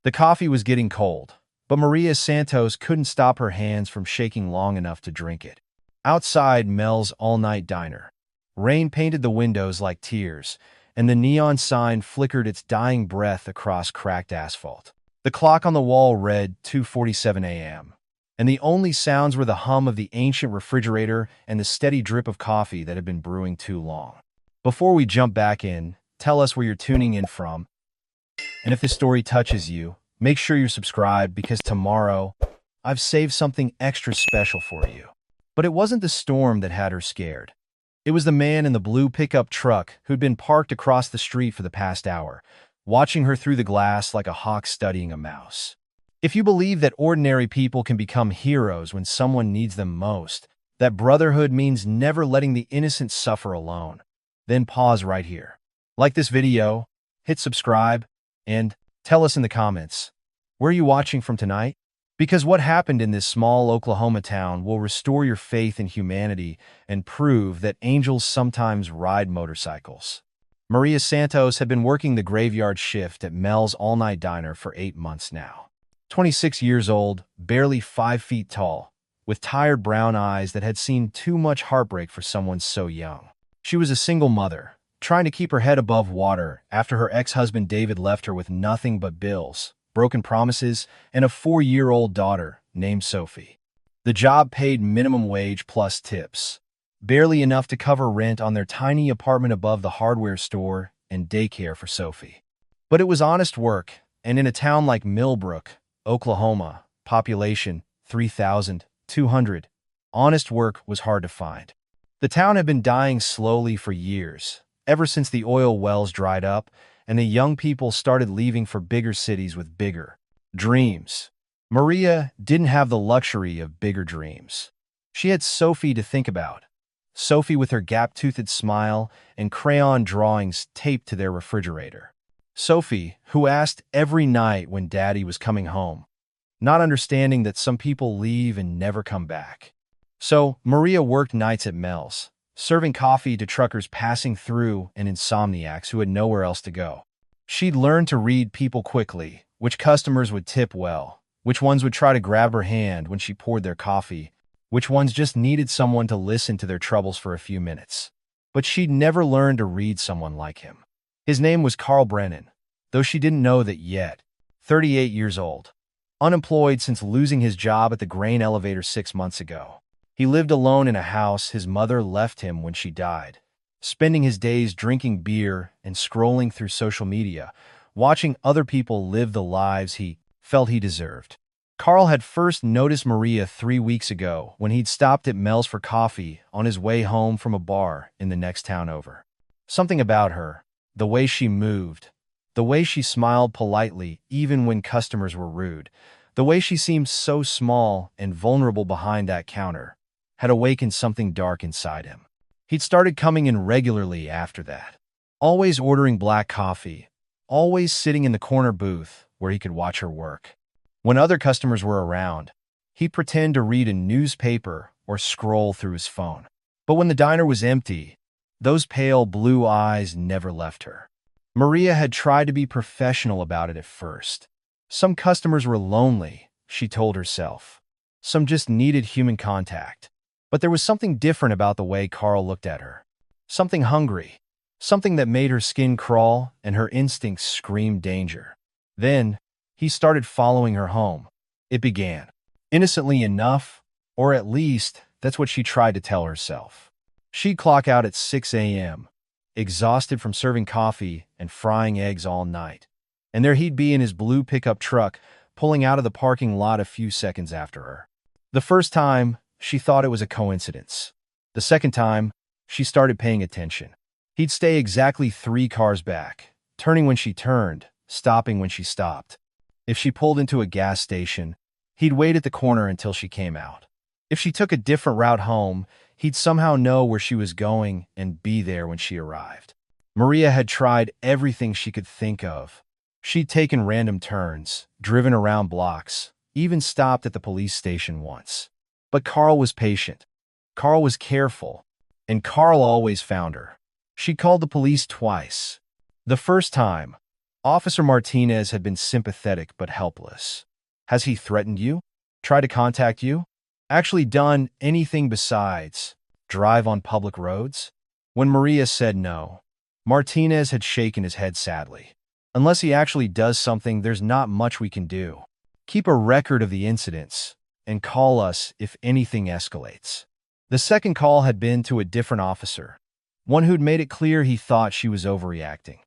The coffee was getting cold, but Maria Santos couldn't stop her hands from shaking long enough to drink it. Outside Mel's all-night diner. Rain painted the windows like tears, and the neon sign flickered its dying breath across cracked asphalt. The clock on the wall read 2:47 a.m., and the only sounds were the hum of the ancient refrigerator and the steady drip of coffee that had been brewing too long. Before we jump back in, tell us where you're tuning in from, and if this story touches you, make sure you're subscribed because tomorrow, I've saved something extra special for you. But it wasn't the storm that had her scared. It was the man in the blue pickup truck who'd been parked across the street for the past hour, watching her through the glass like a hawk studying a mouse. If you believe that ordinary people can become heroes when someone needs them most, that brotherhood means never letting the innocent suffer alone, then pause right here. Like this video, hit subscribe, and tell us in the comments, where are you watching from tonight? Because what happened in this small Oklahoma town will restore your faith in humanity and prove that angels sometimes ride motorcycles. Maria Santos had been working the graveyard shift at Mel's all-night diner for 8 months now. 26 years old, barely 5 feet tall, with tired brown eyes that had seen too much heartbreak for someone so young. She was a single mother, trying to keep her head above water after her ex-husband David left her with nothing but bills, broken promises, and a 4-year-old daughter named Sophie. The job paid minimum wage plus tips, barely enough to cover rent on their tiny apartment above the hardware store and daycare for Sophie. But it was honest work, and in a town like Millbrook, Oklahoma, population 3,200, honest work was hard to find. The town had been dying slowly for years, ever since the oil wells dried up and the young people started leaving for bigger cities with bigger dreams. Maria didn't have the luxury of bigger dreams. She had Sophie to think about. Sophie with her gap-toothed smile and crayon drawings taped to their refrigerator. Sophie, who asked every night when Daddy was coming home, not understanding that some people leave and never come back. So, Maria worked nights at Mel's, serving coffee to truckers passing through and insomniacs who had nowhere else to go. She'd learned to read people quickly, which customers would tip well, which ones would try to grab her hand when she poured their coffee, which ones just needed someone to listen to their troubles for a few minutes. But she'd never learned to read someone like him. His name was Carl Brennan, though she didn't know that yet. 38 years old. Unemployed since losing his job at the grain elevator 6 months ago. He lived alone in a house his mother left him when she died, spending his days drinking beer and scrolling through social media, watching other people live the lives he felt he deserved. Carl had first noticed Maria 3 weeks ago when he'd stopped at Mel's for coffee on his way home from a bar in the next town over. Something about her, the way she moved, the way she smiled politely even when customers were rude, the way she seemed so small and vulnerable behind that counter, had awakened something dark inside him. He'd started coming in regularly after that, always ordering black coffee, always sitting in the corner booth where he could watch her work. When other customers were around, he'd pretend to read a newspaper or scroll through his phone. But when the diner was empty, those pale blue eyes never left her. Maria had tried to be professional about it at first. Some customers were lonely, she told herself. Some just needed human contact. But there was something different about the way Carl looked at her. Something hungry. Something that made her skin crawl and her instincts scream danger. Then, he started following her home. It began. Innocently enough, or at least, that's what she tried to tell herself. She'd clock out at 6 a.m., exhausted from serving coffee and frying eggs all night. And there he'd be in his blue pickup truck, pulling out of the parking lot a few seconds after her. The first time, she thought it was a coincidence. The second time, she started paying attention. He'd stay exactly 3 cars back, turning when she turned, stopping when she stopped. If she pulled into a gas station, he'd wait at the corner until she came out. If she took a different route home, he'd somehow know where she was going and be there when she arrived. Maria had tried everything she could think of. She'd taken random turns, driven around blocks, even stopped at the police station once. But Carl was patient. Carl was careful. And Carl always found her. She called the police twice. The first time, Officer Martinez had been sympathetic but helpless. Has he threatened you? Tried to contact you? Actually done anything besides drive on public roads? When Maria said no, Martinez had shaken his head sadly. Unless he actually does something, there's not much we can do. Keep a record of the incidents and call us if anything escalates. The second call had been to a different officer, one who'd made it clear he thought she was overreacting.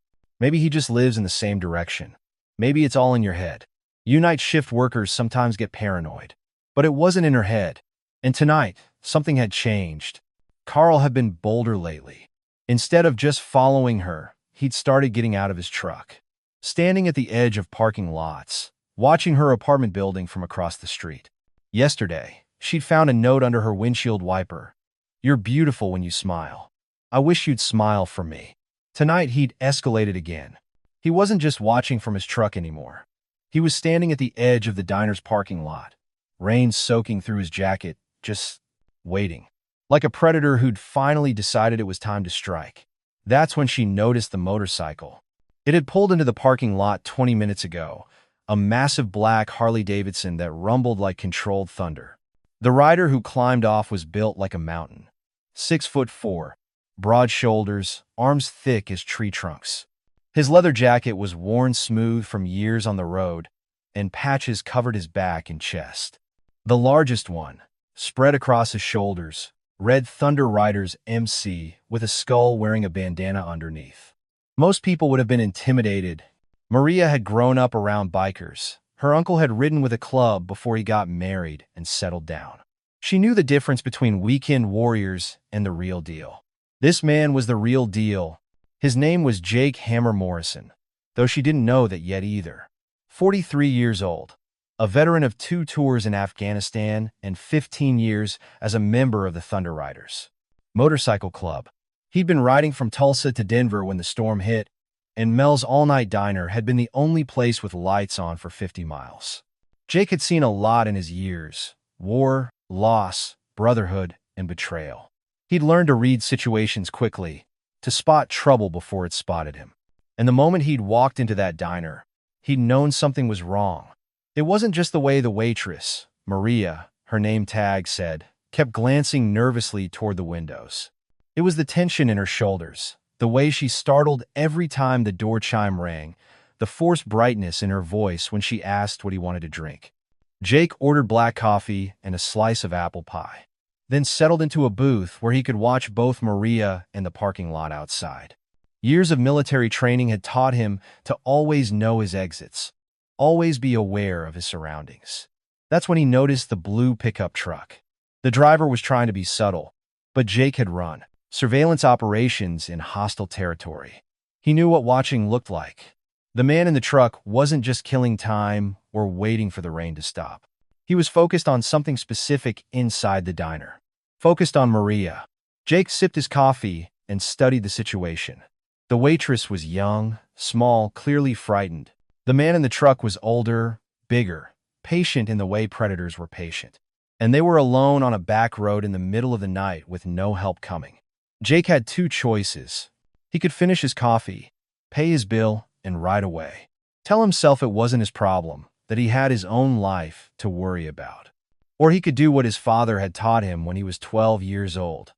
Maybe he just lives in the same direction. Maybe it's all in your head. You night shift workers sometimes get paranoid. But it wasn't in her head. And tonight, something had changed. Carl had been bolder lately. Instead of just following her, he'd started getting out of his truck, standing at the edge of parking lots, watching her apartment building from across the street. Yesterday, she'd found a note under her windshield wiper. You're beautiful when you smile. I wish you'd smile for me. Tonight, he'd escalated again. He wasn't just watching from his truck anymore. He was standing at the edge of the diner's parking lot, rain soaking through his jacket, just waiting. Like a predator who'd finally decided it was time to strike. That's when she noticed the motorcycle. It had pulled into the parking lot 20 minutes ago, a massive black Harley-Davidson that rumbled like controlled thunder. The rider who climbed off was built like a mountain. 6'4", broad shoulders, arms thick as tree trunks. His leather jacket was worn smooth from years on the road, and patches covered his back and chest. The largest one, spread across his shoulders, read Thunder Riders MC with a skull wearing a bandana underneath. Most people would have been intimidated. Maria had grown up around bikers. Her uncle had ridden with a club before he got married and settled down. She knew the difference between weekend warriors and the real deal. This man was the real deal. His name was Jake Hammer Morrison, though she didn't know that yet either. 43 years old, a veteran of 2 tours in Afghanistan and 15 years as a member of the Thunder Riders Motorcycle Club. He'd been riding from Tulsa to Denver when the storm hit, and Mel's all-night diner had been the only place with lights on for 50 miles. Jake had seen a lot in his years: war, loss, brotherhood, and betrayal. He'd learned to read situations quickly, to spot trouble before it spotted him. And the moment he'd walked into that diner, he'd known something was wrong. It wasn't just the way the waitress, Maria, her name tag said, kept glancing nervously toward the windows. It was the tension in her shoulders, the way she startled every time the door chime rang, the forced brightness in her voice when she asked what he wanted to drink. Jake ordered black coffee and a slice of apple pie, then settled into a booth where he could watch both Maria and the parking lot outside. Years of military training had taught him to always know his exits, always be aware of his surroundings. That's when he noticed the blue pickup truck. The driver was trying to be subtle, but Jake had run surveillance operations in hostile territory. He knew what watching looked like. The man in the truck wasn't just killing time or waiting for the rain to stop. He was focused on something specific inside the diner. Focused on Maria. Jake sipped his coffee and studied the situation. The waitress was young, small, clearly frightened. The man in the truck was older, bigger, patient in the way predators were patient. And they were alone on a back road in the middle of the night with no help coming. Jake had 2 choices. He could finish his coffee, pay his bill, and ride away. Tell himself it wasn't his problem, that he had his own life to worry about. Or he could do what his father had taught him when he was 12 years old,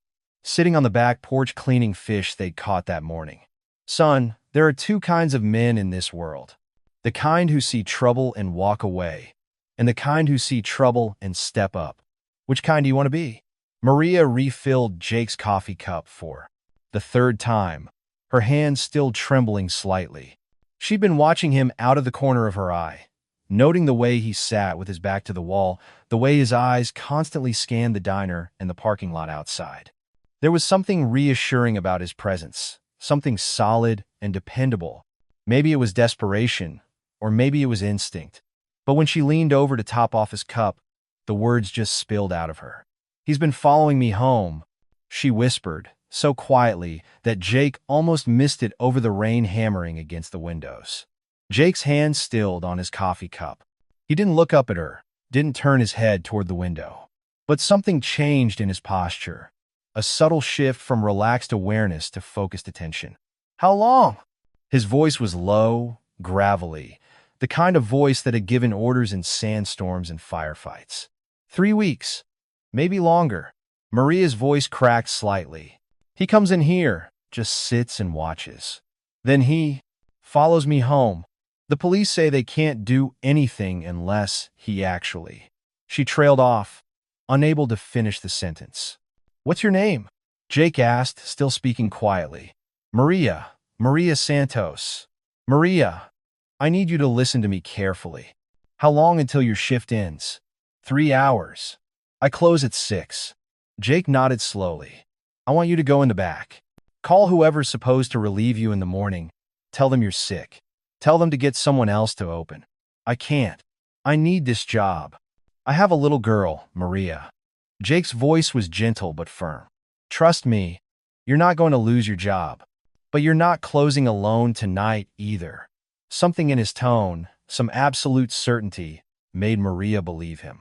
sitting on the back porch cleaning fish they'd caught that morning. Son, there are 2 kinds of men in this world. The kind who see trouble and walk away, and the kind who see trouble and step up. Which kind do you want to be? Maria refilled Jake's coffee cup for the 3rd time, her hand still trembling slightly. She'd been watching him out of the corner of her eye, noting the way he sat with his back to the wall, the way his eyes constantly scanned the diner and the parking lot outside. There was something reassuring about his presence, something solid and dependable. Maybe it was desperation, or maybe it was instinct. But when she leaned over to top off his cup, the words just spilled out of her. He's been following me home, she whispered, so quietly that Jake almost missed it over the rain hammering against the windows. Jake's hand stilled on his coffee cup. He didn't look up at her, didn't turn his head toward the window. But something changed in his posture, a subtle shift from relaxed awareness to focused attention. How long? His voice was low, gravelly, the kind of voice that had given orders in sandstorms and firefights. 3 weeks. Maybe longer. Maria's voice cracked slightly. He comes in here, just sits and watches. Then he follows me home. The police say they can't do anything unless he actually. She trailed off, unable to finish the sentence. What's your name? Jake asked, still speaking quietly. Maria Santos. Maria, I need you to listen to me carefully. How long until your shift ends? 3 hours. I close at 6. Jake nodded slowly. I want you to go in the back. Call whoever's supposed to relieve you in the morning. Tell them you're sick. Tell them to get someone else to open. I can't. I need this job. I have a little girl, Maria. Jake's voice was gentle but firm. Trust me, you're not going to lose your job. But you're not closing alone tonight either. Something in his tone, some absolute certainty, made Maria believe him.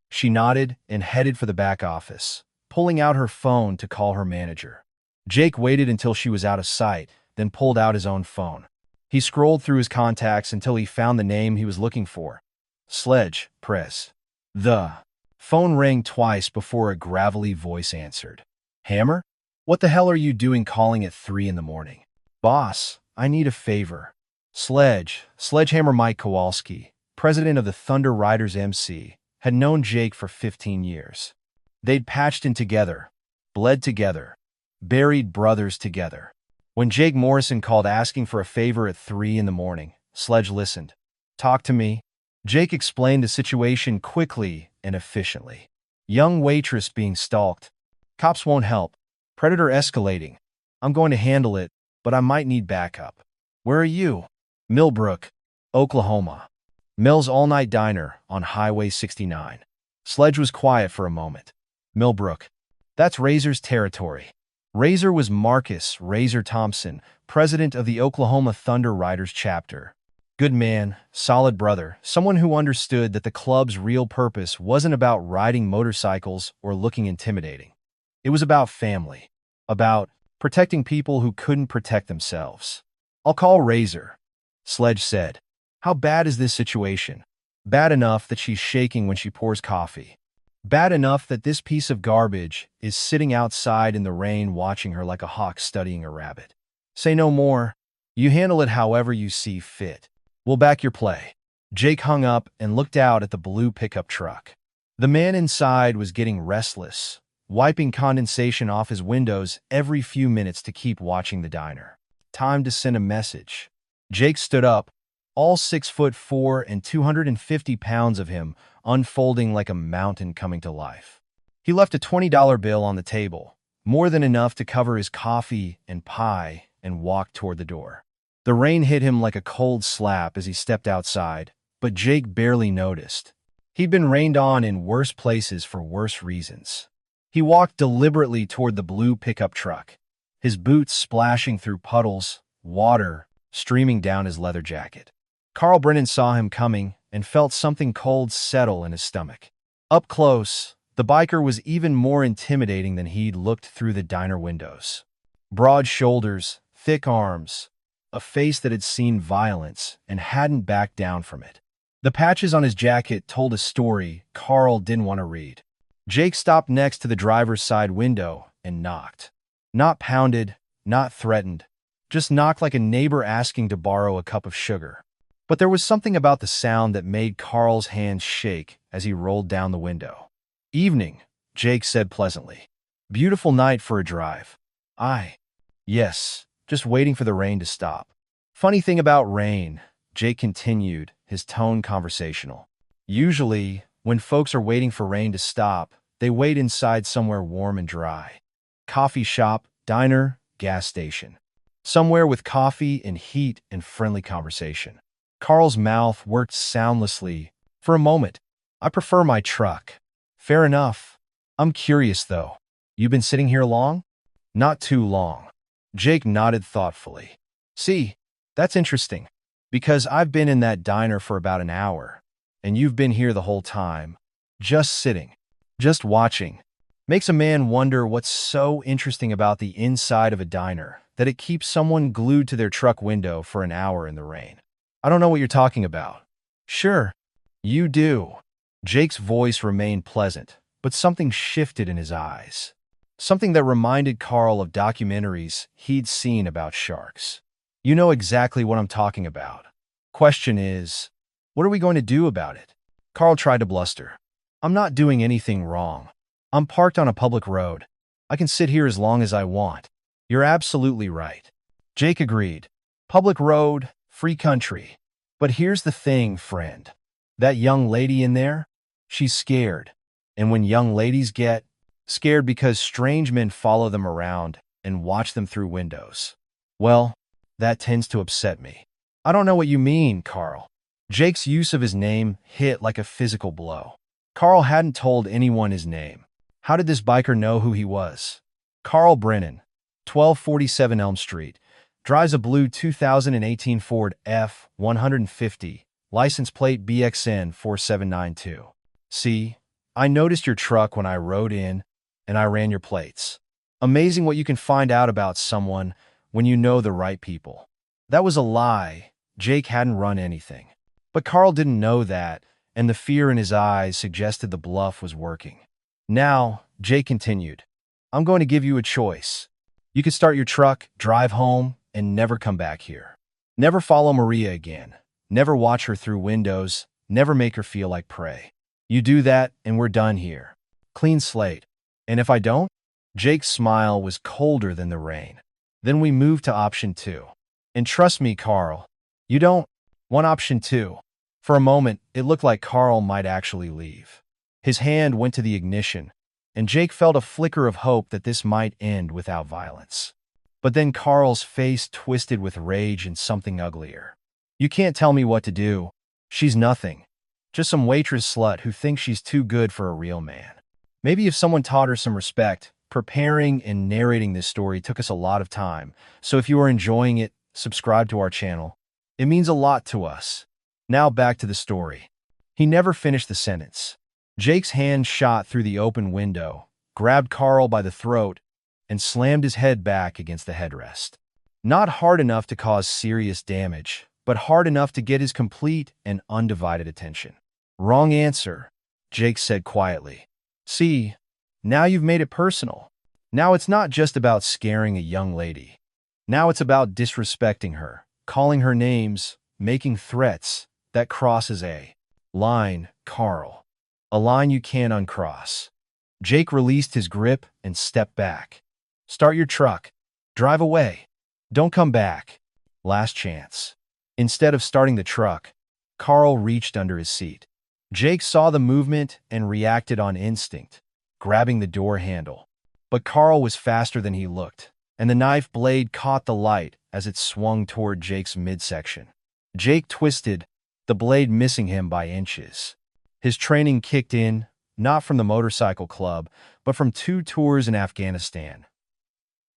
She nodded and headed for the back office, pulling out her phone to call her manager. Jake waited until she was out of sight, then pulled out his own phone. He scrolled through his contacts until he found the name he was looking for. Sledge, Press. The phone rang twice before a gravelly voice answered. Hammer? What the hell are you doing calling at 3 in the morning? Boss, I need a favor. Sledgehammer Mike Kowalski, president of the Thunder Riders MC, had known Jake for 15 years. They'd patched in together, bled together, buried brothers together. When Jake Morrison called asking for a favor at 3 in the morning, Sledge listened. Talk to me. Jake explained the situation quickly and efficiently. Young waitress being stalked. Cops won't help. Predator escalating. I'm going to handle it, but I might need backup. Where are you? Millbrook, Oklahoma. Mill's all-night diner on Highway 69. Sledge was quiet for a moment. Millbrook. That's Razor's territory. Razor was Marcus Razor Thompson, president of the Oklahoma Thunder Riders chapter. Good man, solid brother, someone who understood that the club's real purpose wasn't about riding motorcycles or looking intimidating. It was about family, about protecting people who couldn't protect themselves. I'll call Razor, Sledge said. How bad is this situation? Bad enough that she's shaking when she pours coffee. Bad enough that this piece of garbage is sitting outside in the rain watching her like a hawk studying a rabbit. Say no more. You handle it however you see fit. We'll back your play. Jake hung up and looked out at the blue pickup truck. The man inside was getting restless, wiping condensation off his windows every few minutes to keep watching the diner. Time to send a message. Jake stood up, all 6'4" and 250 pounds of him unfolding like a mountain coming to life. He left a $20 bill on the table, more than enough to cover his coffee and pie, and walked toward the door. The rain hit him like a cold slap as he stepped outside, but Jake barely noticed. He'd been rained on in worse places for worse reasons. He walked deliberately toward the blue pickup truck, his boots splashing through puddles, water streaming down his leather jacket. Carl Brennan saw him coming and felt something cold settle in his stomach. Up close, the biker was even more intimidating than he'd looked through the diner windows. Broad shoulders, thick arms, a face that had seen violence and hadn't backed down from it. The patches on his jacket told a story Carl didn't want to read. Jake stopped next to the driver's side window and knocked. Not pounded, not threatened, just knocked like a neighbor asking to borrow a cup of sugar. But there was something about the sound that made Carl's hands shake as he rolled down the window. Evening, Jake said pleasantly. Beautiful night for a drive. Yes, just waiting for the rain to stop. Funny thing about rain, Jake continued, his tone conversational. Usually, when folks are waiting for rain to stop, they wait inside somewhere warm and dry. Coffee shop, diner, gas station. Somewhere with coffee and heat and friendly conversation. Carl's mouth worked soundlessly. For a moment, I prefer my truck. Fair enough. I'm curious, though. You've been sitting here long? Not too long. Jake nodded thoughtfully. See, that's interesting, because I've been in that diner for about an hour, and you've been here the whole time, just sitting, just watching. Makes a man wonder what's so interesting about the inside of a diner that it keeps someone glued to their truck window for an hour in the rain. I don't know what you're talking about. Sure, you do. Jake's voice remained pleasant, but something shifted in his eyes. Something that reminded Carl of documentaries he'd seen about sharks. You know exactly what I'm talking about. Question is, what are we going to do about it? Carl tried to bluster. I'm not doing anything wrong. I'm parked on a public road. I can sit here as long as I want. You're absolutely right. Jake agreed. Public road, free country. But here's the thing, friend. That young lady in there? She's scared. And when young ladies get scared because strange men follow them around and watch them through windows, well, that tends to upset me. I don't know what you mean, Carl. Jake's use of his name hit like a physical blow. Carl hadn't told anyone his name. How did this biker know who he was? Carl Brennan, 1247 Elm Street, drives a blue 2018 Ford F-150, license plate BXN 4792. See, I noticed your truck when I rode in, and I ran your plates. Amazing what you can find out about someone when you know the right people. That was a lie. Jake hadn't run anything. But Carl didn't know that, and the fear in his eyes suggested the bluff was working. Now, Jake continued, I'm going to give you a choice. You can start your truck, drive home, and never come back here. Never follow Maria again. Never watch her through windows. Never make her feel like prey. You do that, and we're done here. Clean slate. And if I don't? Jake's smile was colder than the rain. Then we move to option 2. And trust me, Carl, you don't want option 2. For a moment, it looked like Carl might actually leave. His hand went to the ignition, and Jake felt a flicker of hope that this might end without violence. But then Carl's face twisted with rage and something uglier. You can't tell me what to do. She's nothing. Just some waitress slut who thinks she's too good for a real man. Maybe if someone taught her some respect. Preparing and narrating this story took us a lot of time, so if you are enjoying it, subscribe to our channel. It means a lot to us. Now back to the story. He never finished the sentence. Jake's hand shot through the open window, grabbed Carl by the throat, and slammed his head back against the headrest. Not hard enough to cause serious damage, but hard enough to get his complete and undivided attention. Wrong answer, Jake said quietly. See, now you've made it personal. Now it's not just about scaring a young lady. Now it's about disrespecting her, calling her names, making threats. That crosses a line, Carl. A line you can't uncross. Jake released his grip and stepped back. Start your truck. Drive away. Don't come back. Last chance. Instead of starting the truck, Carl reached under his seat. Jake saw the movement and reacted on instinct, grabbing the door handle. But Carl was faster than he looked, and the knife blade caught the light as it swung toward Jake's midsection. Jake twisted, the blade missing him by inches. His training kicked in, not from the motorcycle club, but from 2 tours in Afghanistan,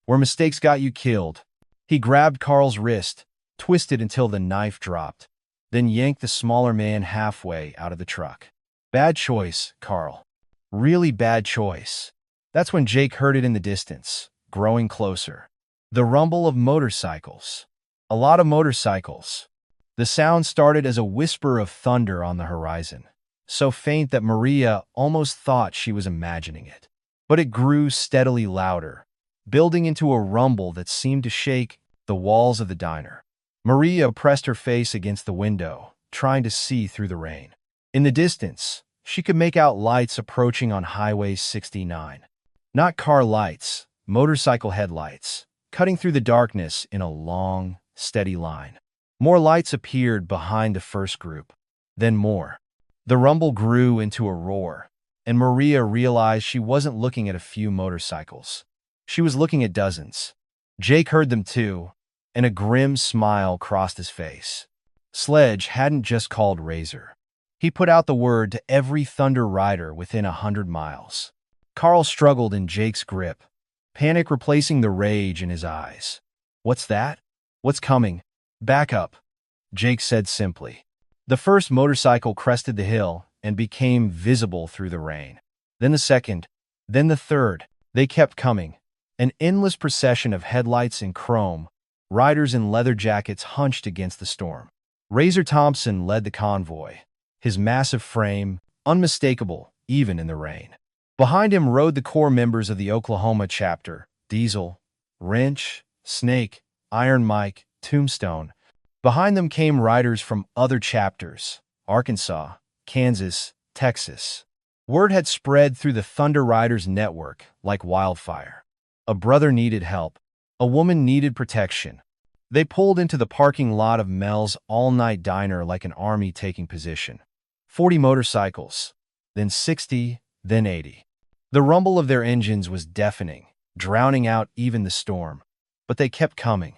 where mistakes got you killed. He grabbed Carl's wrist, twisted until the knife dropped, then yanked the smaller man halfway out of the truck. Bad choice, Carl. Really bad choice. That's when Jake heard it in the distance, growing closer. The rumble of motorcycles. A lot of motorcycles. The sound started as a whisper of thunder on the horizon, so faint that Maria almost thought she was imagining it. But it grew steadily louder, building into a rumble that seemed to shake the walls of the diner. Maria pressed her face against the window, trying to see through the rain. In the distance, she could make out lights approaching on Highway 69. Not car lights, motorcycle headlights, cutting through the darkness in a long, steady line. More lights appeared behind the first group, then more. The rumble grew into a roar, and Maria realized she wasn't looking at a few motorcycles. She was looking at dozens. Jake heard them too, and a grim smile crossed his face. Sledge hadn't just called Razor. He put out the word to every Thunder rider within 100 miles. Carl struggled in Jake's grip, panic replacing the rage in his eyes. What's that? What's coming? Back up, Jake said simply. The first motorcycle crested the hill and became visible through the rain. Then the second, then the third. They kept coming. An endless procession of headlights in chrome, riders in leather jackets hunched against the storm. Razor Thompson led the convoy, his massive frame unmistakable even in the rain. Behind him rode the core members of the Oklahoma chapter: Diesel, Wrench, Snake, Iron Mike, Tombstone. Behind them came riders from other chapters: Arkansas, Kansas, Texas. Word had spread through the Thunder Riders network like wildfire. A brother needed help. A woman needed protection. They pulled into the parking lot of Mel's all-night diner like an army taking position. 40 motorcycles, then 60, then 80. The rumble of their engines was deafening, drowning out even the storm. But they kept coming.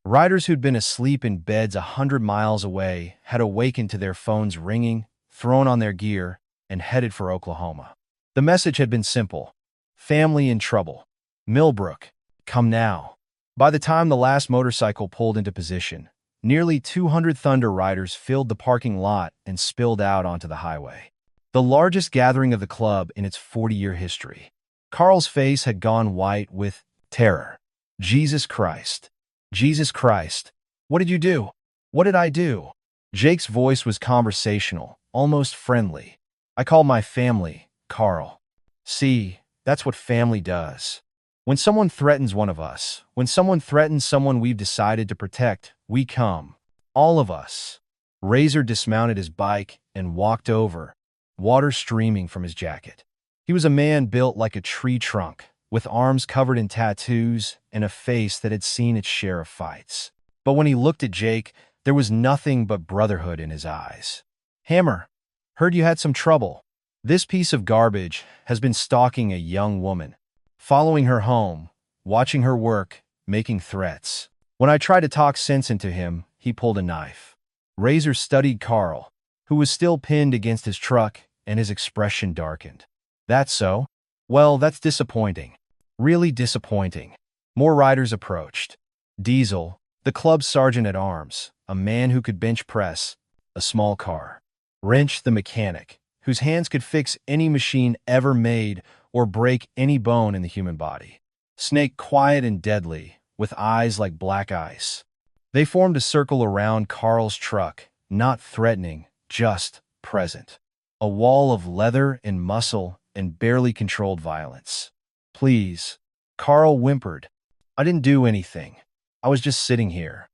Riders who'd been asleep in beds 100 miles away had awakened to their phones ringing, thrown on their gear, and headed for Oklahoma. The message had been simple: family in trouble. Millbrook, come now. By the time the last motorcycle pulled into position, nearly 200 Thunder Riders filled the parking lot and spilled out onto the highway. The largest gathering of the club in its 40-year history. Carl's face had gone white with terror. Jesus Christ. Jesus Christ. What did you do? What did I do? Jake's voice was conversational, almost friendly. I called my family, Carl. See, that's what family does. When someone threatens one of us, when someone threatens someone we've decided to protect, we come. All of us. Razor dismounted his bike and walked over, water streaming from his jacket. He was a man built like a tree trunk, with arms covered in tattoos and a face that had seen its share of fights. But when he looked at Jake, there was nothing but brotherhood in his eyes. Hammer, heard you had some trouble. This piece of garbage has been stalking a young woman, following her home, watching her work, making threats. When I tried to talk sense into him, he pulled a knife. Razor studied Carl, who was still pinned against his truck, and his expression darkened. That's so? Well, that's disappointing. Really disappointing. More riders approached. Diesel, the club's sergeant-at-arms, a man who could bench press a small car. Wrench, the mechanic, whose hands could fix any machine ever made or break any bone in the human body. Snake, quiet and deadly, with eyes like black ice. They formed a circle around Carl's truck, not threatening, just present. A wall of leather and muscle and barely controlled violence. Please, Carl whimpered. I didn't do anything. I was just sitting here.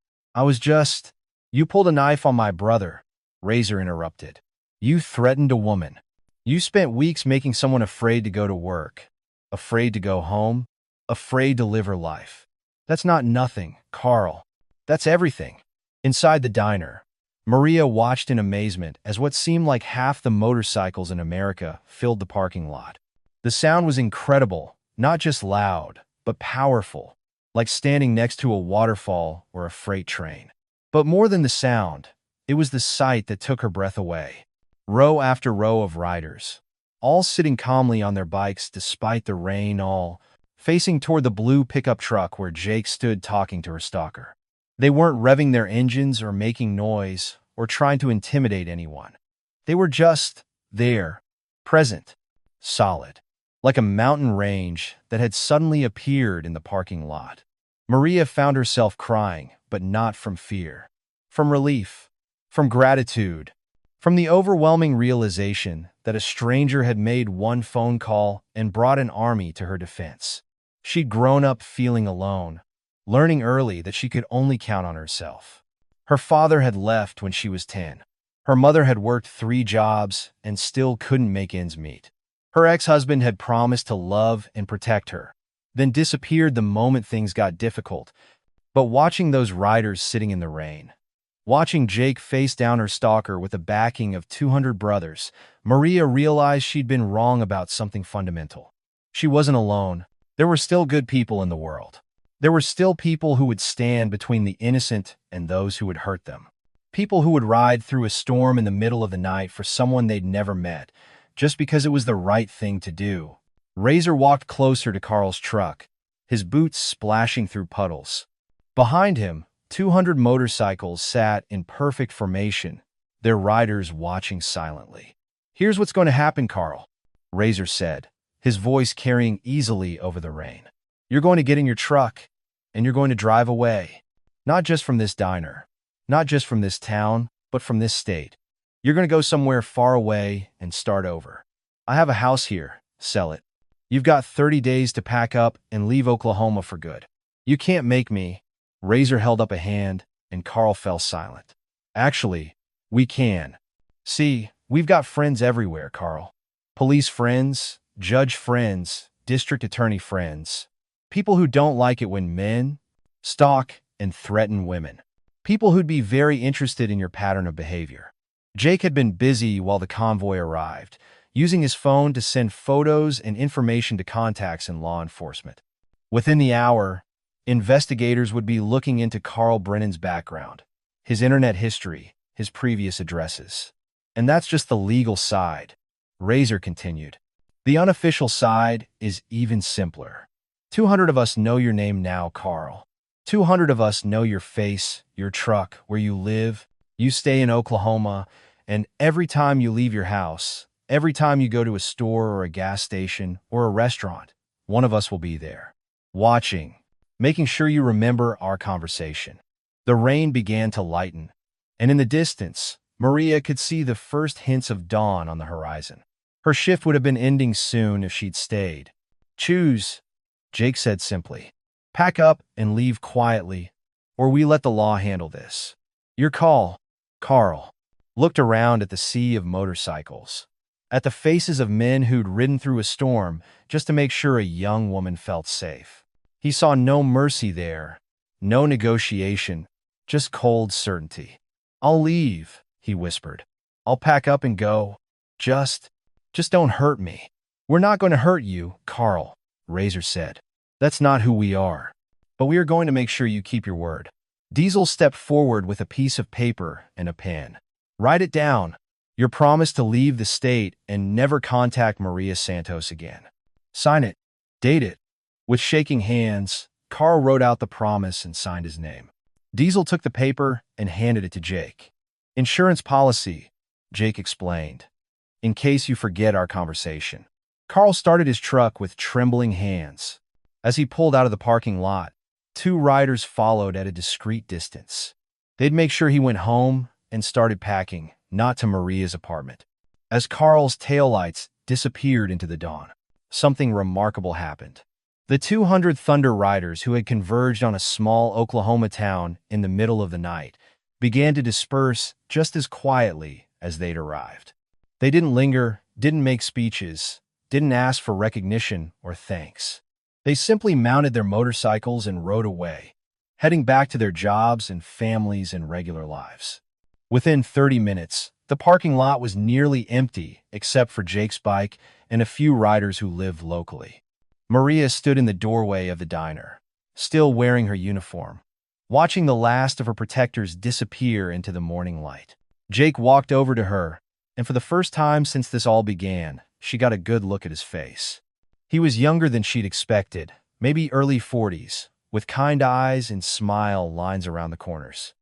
You pulled a knife on my brother, Razor interrupted. You threatened a woman. You spent weeks making someone afraid to go to work, afraid to go home, afraid to live her life. That's not nothing, Carl. That's everything. Inside the diner, Maria watched in amazement as what seemed like half the motorcycles in America filled the parking lot. The sound was incredible, not just loud, but powerful, like standing next to a waterfall or a freight train. But more than the sound, it was the sight that took her breath away. Row after row of riders, all sitting calmly on their bikes despite the rain, all facing toward the blue pickup truck where Jake stood talking to her stalker. They weren't revving their engines or making noise or trying to intimidate anyone. They were just there, present, solid, like a mountain range that had suddenly appeared in the parking lot. Maria found herself crying, but not from fear. From relief, from gratitude, from the overwhelming realization that a stranger had made one phone call and brought an army to her defense. She'd grown up feeling alone, learning early that she could only count on herself. Her father had left when she was 10. Her mother had worked 3 jobs and still couldn't make ends meet. Her ex-husband had promised to love and protect her, then disappeared the moment things got difficult. But watching those riders sitting in the rain, watching Jake face down her stalker with the backing of 200 brothers, Maria realized she'd been wrong about something fundamental. She wasn't alone. There were still good people in the world. There were still people who would stand between the innocent and those who would hurt them. People who would ride through a storm in the middle of the night for someone they'd never met, just because it was the right thing to do. Razor walked closer to Carl's truck, his boots splashing through puddles. Behind him, 200 motorcycles sat in perfect formation, their riders watching silently. Here's what's going to happen, Carl, Razor said, his voice carrying easily over the rain. You're going to get in your truck, and you're going to drive away. Not just from this diner, not just from this town, but from this state. You're going to go somewhere far away and start over. I have a house here. Sell it. You've got 30 days to pack up and leave Oklahoma for good. You can't make me. Razor held up a hand, and Carl fell silent. Actually, we can. See, we've got friends everywhere, Carl. Police friends, judge friends, district attorney friends. People who don't like it when men stalk and threaten women. People who'd be very interested in your pattern of behavior. Jake had been busy while the convoy arrived, using his phone to send photos and information to contacts in law enforcement. Within the hour, investigators would be looking into Carl Brennan's background, his internet history, his previous addresses. And that's just the legal side. Razor continued. The unofficial side is even simpler. 200 of us know your name now, Carl. 200 of us know your face, your truck, where you live. You stay in Oklahoma, and every time you leave your house, every time you go to a store or a gas station or a restaurant, one of us will be there, watching, making sure you remember our conversation. The rain began to lighten, and in the distance, Maria could see the first hints of dawn on the horizon. Her shift would have been ending soon if she'd stayed. Choose, Jake said simply. Pack up and leave quietly, or we let the law handle this. Your call. Carl looked around at the sea of motorcycles, at the faces of men who'd ridden through a storm just to make sure a young woman felt safe. He saw no mercy there, no negotiation, just cold certainty. I'll leave, he whispered. I'll pack up and go. Just don't hurt me. We're not going to hurt you, Carl, Razor said. That's not who we are. But we are going to make sure you keep your word. Diesel stepped forward with a piece of paper and a pen. Write it down. Your promise to leave the state and never contact Maria Santos again. Sign it. Date it. With shaking hands, Carl wrote out the promise and signed his name. Diesel took the paper and handed it to Jake. Insurance policy, Jake explained. In case you forget our conversation. Carl started his truck with trembling hands. As he pulled out of the parking lot, 2 riders followed at a discreet distance. They'd make sure he went home and started packing, not to Maria's apartment. As Carl's taillights disappeared into the dawn, something remarkable happened. The 200 Thunder Riders who had converged on a small Oklahoma town in the middle of the night began to disperse just as quietly as they'd arrived. They didn't linger, didn't make speeches, didn't ask for recognition or thanks. They simply mounted their motorcycles and rode away, heading back to their jobs and families and regular lives. Within 30 minutes, the parking lot was nearly empty except for Jake's bike and a few riders who lived locally. Maria stood in the doorway of the diner, still wearing her uniform, watching the last of her protectors disappear into the morning light. Jake walked over to her, and for the first time since this all began, she got a good look at his face. He was younger than she'd expected, maybe early 40s, with kind eyes and smile lines around the corners.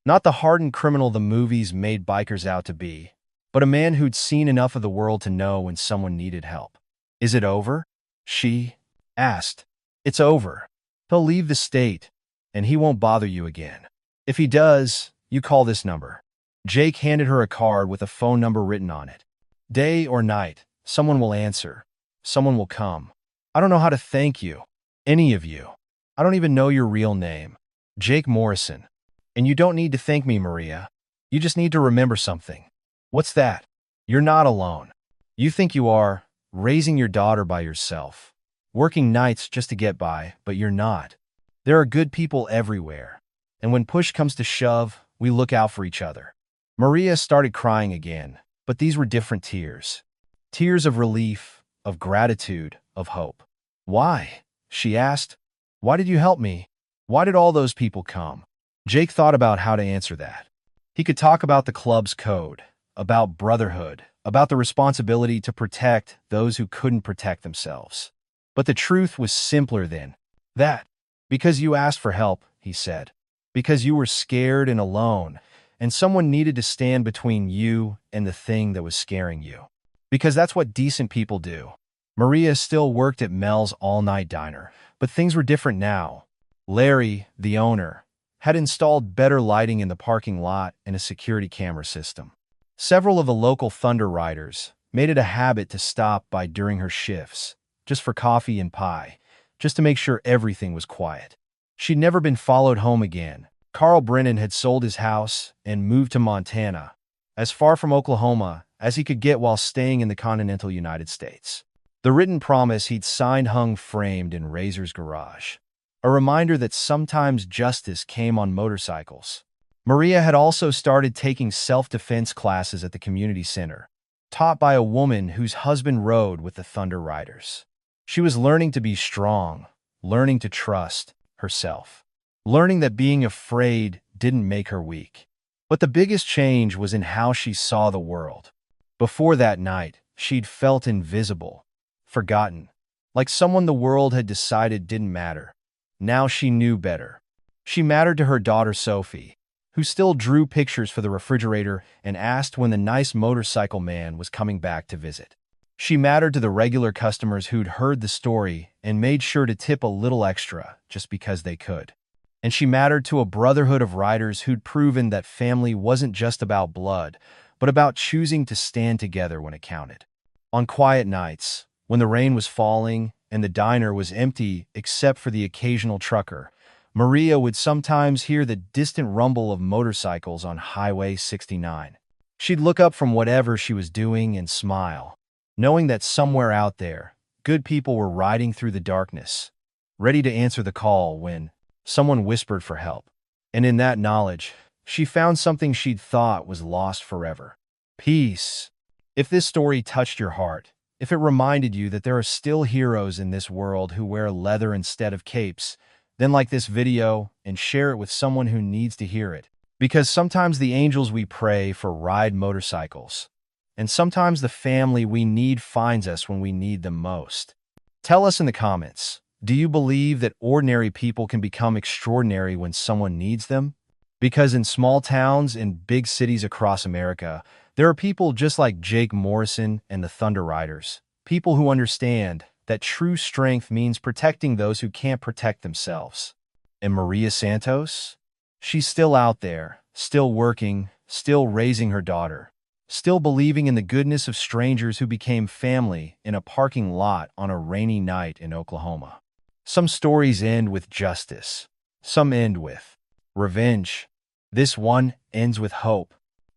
Not the hardened criminal the movies made bikers out to be, but a man who'd seen enough of the world to know when someone needed help. Is it over? She asked. It's over. He'll leave the state, and he won't bother you again. If he does, you call this number. Jake handed her a card with a phone number written on it. Day or night, someone will answer. Someone will come. I don't know how to thank you. Any of you. I don't even know your real name. Jake Morrison. And you don't need to thank me, Maria. You just need to remember something. What's that? You're not alone. You think you are, raising your daughter by yourself, working nights just to get by, but you're not. There are good people everywhere. And when push comes to shove, we look out for each other. Maria started crying again, but these were different tears. Tears of relief, of gratitude, of hope. Why? She asked. Why did you help me? Why did all those people come? Jake thought about how to answer that. He could talk about the club's code, about brotherhood, about the responsibility to protect those who couldn't protect themselves. But the truth was simpler than that. Because you asked for help, he said. Because you were scared and alone, and someone needed to stand between you and the thing that was scaring you. Because that's what decent people do. Maria still worked at Mel's all-night diner, but things were different now. Larry, the owner, had installed better lighting in the parking lot and a security camera system. Several of the local Thunder Riders made it a habit to stop by during her shifts, just for coffee and pie, just to make sure everything was quiet. She'd never been followed home again. Carl Brennan had sold his house and moved to Montana, as far from Oklahoma as he could get while staying in the continental United States. The written promise he'd signed hung framed in Razor's garage, a reminder that sometimes justice came on motorcycles. Maria had also started taking self-defense classes at the community center, taught by a woman whose husband rode with the Thunder Riders. She was learning to be strong, learning to trust herself, learning that being afraid didn't make her weak. But the biggest change was in how she saw the world. Before that night, she'd felt invisible, forgotten, like someone the world had decided didn't matter. Now she knew better. She mattered to her daughter Sophie, who still drew pictures for the refrigerator and asked when the nice motorcycle man was coming back to visit. She mattered to the regular customers who'd heard the story and made sure to tip a little extra just because they could. And she mattered to a brotherhood of riders who'd proven that family wasn't just about blood, but about choosing to stand together when it counted. On quiet nights, when the rain was falling and the diner was empty except for the occasional trucker, Maria would sometimes hear the distant rumble of motorcycles on Highway 69. She'd look up from whatever she was doing and smile, knowing that somewhere out there, good people were riding through the darkness, ready to answer the call when someone whispered for help. And in that knowledge, she found something she'd thought was lost forever: peace. If this story touched your heart, if it reminded you that there are still heroes in this world who wear leather instead of capes, then like this video and share it with someone who needs to hear it. Because sometimes the angels we pray for ride motorcycles, and sometimes the family we need finds us when we need them most. Tell us in the comments, do you believe that ordinary people can become extraordinary when someone needs them? Because in small towns and big cities across America, there are people just like Jake Morrison and the Thunder Riders, people who understand that true strength means protecting those who can't protect themselves. And Maria Santos? She's still out there, still working, still raising her daughter, still believing in the goodness of strangers who became family in a parking lot on a rainy night in Oklahoma. Some stories end with justice. Some end with revenge. This one ends with hope.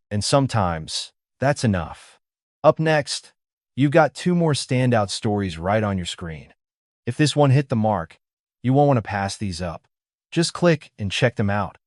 And sometimes, that's enough. Up next, you've got two more standout stories right on your screen. If this one hit the mark, you won't want to pass these up. Just click and check them out.